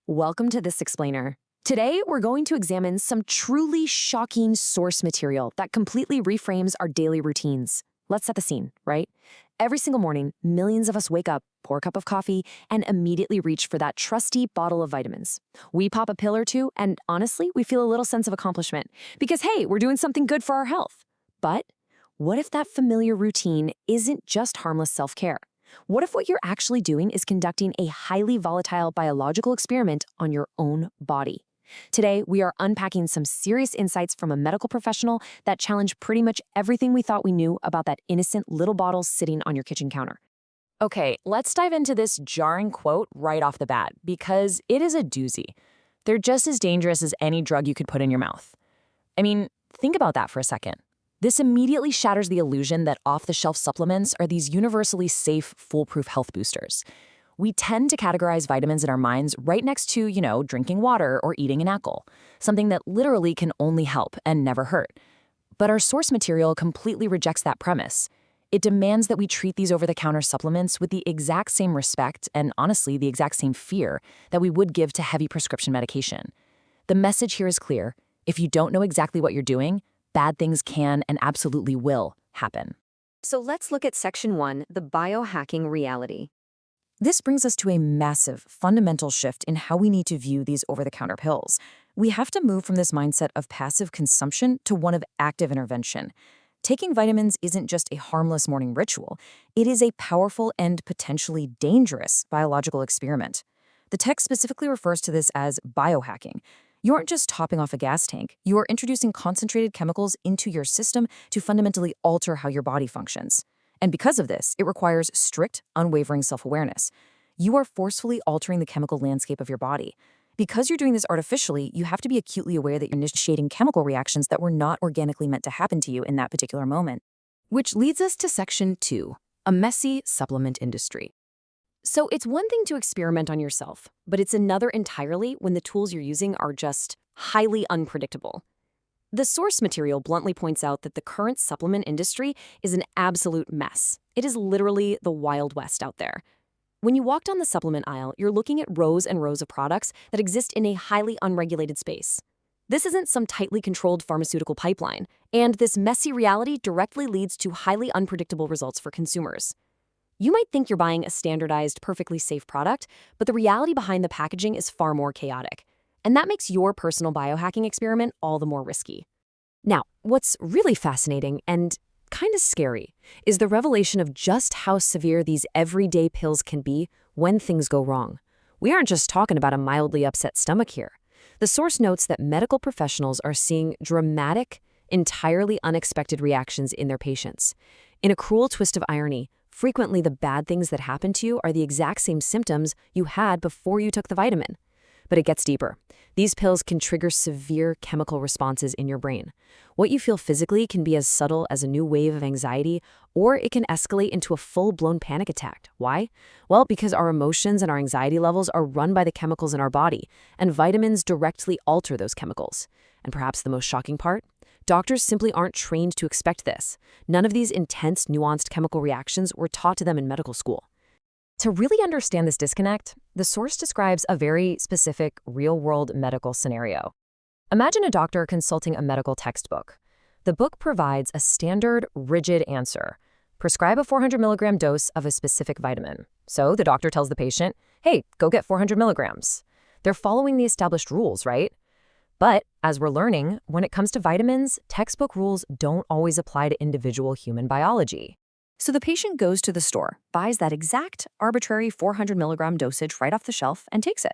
Welcome to This Explainer. Today, we're going to examine some truly shocking source material that completely reframes our daily routines. Let's set the scene, right? Every single morning, millions of us wake up, pour a cup of coffee, and immediately reach for that trusty bottle of vitamins. We pop a pill or two, and honestly, we feel a little sense of accomplishment because, hey, we're doing something good for our health. But what if that familiar routine isn't just harmless self-care? What if what you're actually doing is conducting a highly volatile biological experiment on your own body? Today, we are unpacking some serious insights from a medical professional that challenge pretty much everything we thought we knew about that innocent little bottle sitting on your kitchen counter. Okay, let's dive into this jarring quote right off the bat, because it is a doozy. They're just as dangerous as any drug you could put in your mouth. I mean, think about that for a second. This immediately shatters the illusion that off-the-shelf supplements are these universally safe, foolproof health boosters. We tend to categorize vitamins in our minds right next to, drinking water or eating an apple, something that literally can only help and never hurt. But our source material completely rejects that premise. It demands that we treat these over-the-counter supplements with the exact same respect and, honestly, the exact same fear that we would give to heavy prescription medication. The message here is clear. If you don't know exactly what you're doing, bad things can and absolutely will happen. So let's look at Section 1, the biohacking reality. This brings us to a massive, fundamental shift in how we need to view these over-the-counter pills. We have to move from this mindset of passive consumption to one of active intervention. Taking vitamins isn't just a harmless morning ritual. It is a powerful and potentially dangerous biological experiment. The text specifically refers to this as biohacking. You aren't just topping off a gas tank. You are introducing concentrated chemicals into your system to fundamentally alter how your body functions. And because of this, it requires strict, unwavering self-awareness. You are forcefully altering the chemical landscape of your body. Because you're doing this artificially, you have to be acutely aware that you're initiating chemical reactions that were not organically meant to happen to you in that particular moment. Which leads us to Section 2, a messy supplement industry. So it's one thing to experiment on yourself, but it's another entirely when the tools you're using are just highly unpredictable. The source material bluntly points out that the current supplement industry is an absolute mess. It is literally the Wild West out there. When you walk down the supplement aisle, you're looking at rows and rows of products that exist in a highly unregulated space. This isn't some tightly controlled pharmaceutical pipeline, and this messy reality directly leads to highly unpredictable results for consumers. You might think you're buying a standardized, perfectly safe product, but the reality behind the packaging is far more chaotic. And that makes your personal biohacking experiment all the more risky. Now, what's really fascinating and kind of scary is the revelation of just how severe these everyday pills can be when things go wrong. We aren't just talking about a mildly upset stomach here. The source notes that medical professionals are seeing dramatic, entirely unexpected reactions in their patients. In a cruel twist of irony, frequently the bad things that happen to you are the exact same symptoms you had before you took the vitamin. But it gets deeper. These pills can trigger severe chemical responses in your brain. What you feel physically can be as subtle as a new wave of anxiety, or it can escalate into a full-blown panic attack. Why? Well, because our emotions and our anxiety levels are run by the chemicals in our body, and vitamins directly alter those chemicals. And perhaps the most shocking part? Doctors simply aren't trained to expect this. None of these intense, nuanced chemical reactions were taught to them in medical school. To really understand this disconnect, the source describes a very specific real-world medical scenario. Imagine a doctor consulting a medical textbook. The book provides a standard, rigid answer. Prescribe a 400 milligram dose of a specific vitamin. So the doctor tells the patient, hey, go get 400 milligrams. They're following the established rules, right? But as we're learning, when it comes to vitamins, textbook rules don't always apply to individual human biology. So the patient goes to the store, buys that exact arbitrary 400 milligram dosage right off the shelf, and takes it.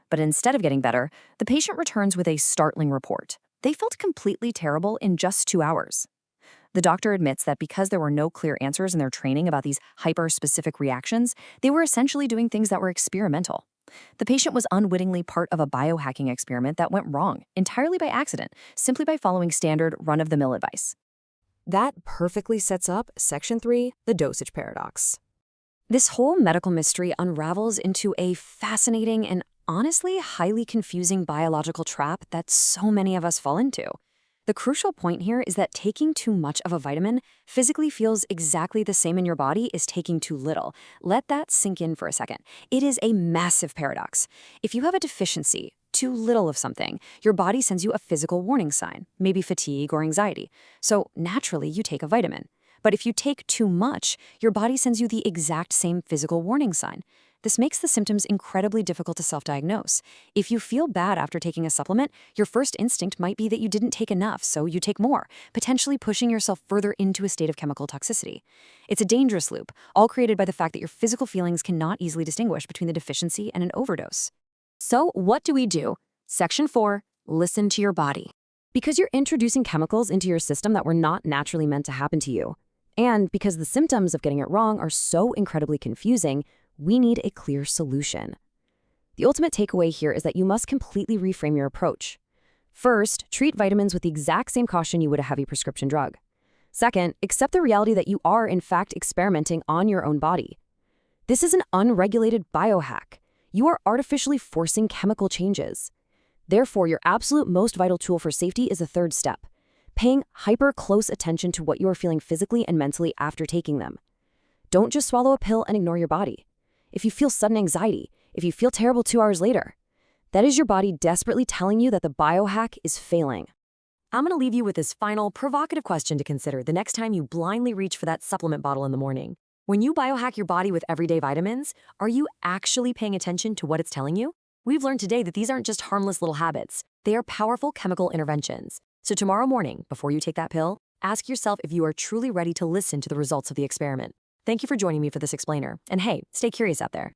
But instead of getting better, the patient returns with a startling report. They felt completely terrible in just 2 hours. The doctor admits that because there were no clear answers in their training about these hyper-specific reactions, they were essentially doing things that were experimental. The patient was unwittingly part of a biohacking experiment that went wrong, entirely by accident, simply by following standard run-of-the-mill advice. That perfectly sets up Section 3, the dosage paradox. This whole medical mystery unravels into a fascinating and honestly highly confusing biological trap that so many of us fall into. The crucial point here is that taking too much of a vitamin physically feels exactly the same in your body as taking too little. Let that sink in for a second. It is a massive paradox. If you have a deficiency, too little of something, your body sends you a physical warning sign, maybe fatigue or anxiety. So naturally, you take a vitamin. But if you take too much, your body sends you the exact same physical warning sign. This makes the symptoms incredibly difficult to self-diagnose. If you feel bad after taking a supplement, your first instinct might be that you didn't take enough, so you take more, potentially pushing yourself further into a state of chemical toxicity. It's a dangerous loop, all created by the fact that your physical feelings cannot easily distinguish between the deficiency and an overdose. So what do we do? Section 4, listen to your body. Because you're introducing chemicals into your system that were not naturally meant to happen to you, and because the symptoms of getting it wrong are so incredibly confusing, we need a clear solution. The ultimate takeaway here is that you must completely reframe your approach. First, treat vitamins with the exact same caution you would a heavy prescription drug. Second, accept the reality that you are, in fact, experimenting on your own body. This is an unregulated biohack. You are artificially forcing chemical changes. Therefore, your absolute most vital tool for safety is the third step, paying hyper-close attention to what you are feeling physically and mentally after taking them. Don't just swallow a pill and ignore your body. If you feel sudden anxiety, if you feel terrible 2 hours later, that is your body desperately telling you that the biohack is failing. I'm going to leave you with this final, provocative question to consider the next time you blindly reach for that supplement bottle in the morning. When you biohack your body with everyday vitamins, are you actually paying attention to what it's telling you? We've learned today that these aren't just harmless little habits. They are powerful chemical interventions. So tomorrow morning, before you take that pill, ask yourself if you are truly ready to listen to the results of the experiment. Thank you for joining me for this explainer. And hey, stay curious out there.